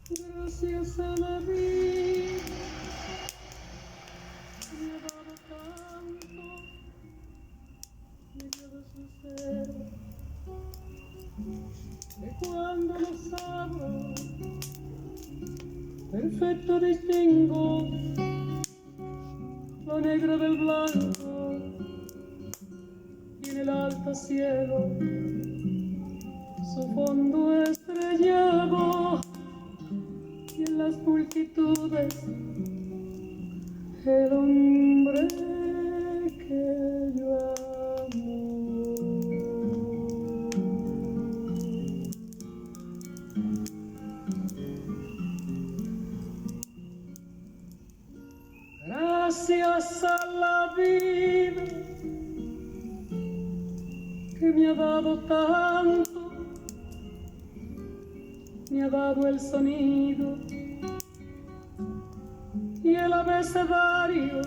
Gracias a la vida me ha dado tanto, me dio su ser, que cuando los abro, perfecto distingo lo negro del blanco, y en el alto cielo su fondo estrellado, y en las multitudes el hombre que yo amo. Gracias a la vida que me ha dado tanto, me ha dado el sonido y el abecedario,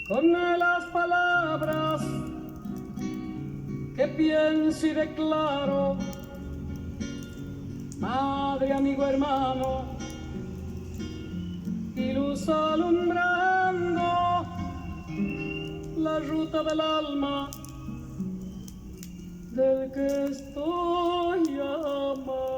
con las palabras que pienso y declaro. Madre, amigo, hermano, y luz alumbrando la ruta del alma del que estoy amando.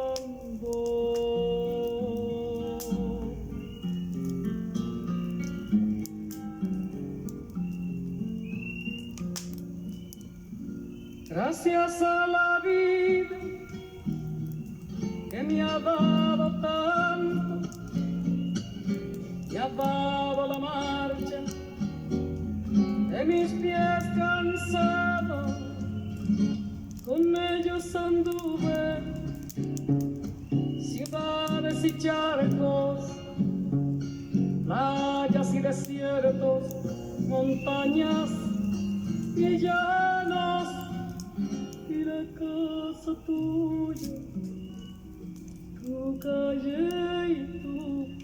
Gracias a la vida que me ha dado tanto, me ha dado la marcha de mis pies cansados, con ellos anduve ciudades y charcos, playas y desiertos, montañas y llanos, y la casa tuya, tu calle y tu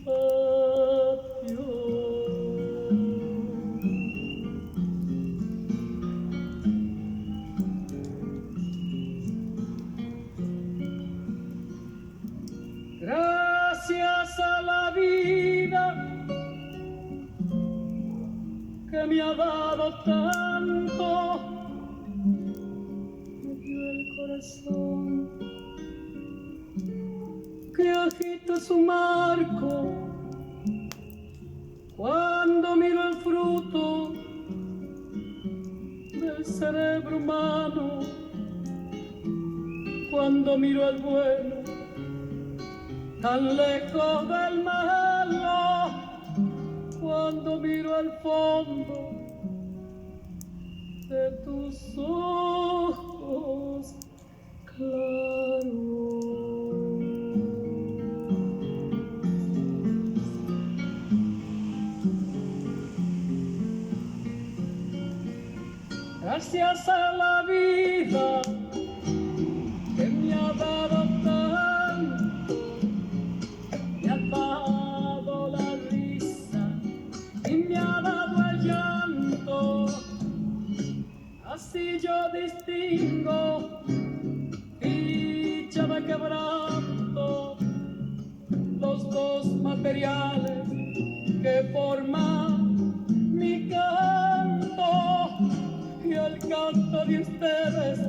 patio. Gracias a la vida que me ha dado tanto, me dio el corazón que agita su marco cuando miro el fruto del cerebro humano, cuando miro el bueno tan lejos del malo, cuando miro el fondo de tus ojos claros. Gracias a la vida que me ha dado tanto, me ha dado la risa y me ha dado el llanto. Así yo distingo dicha de quebranto, los dos materiales que forman mi canto, y el canto de ustedes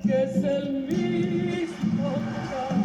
que es el mismo canto.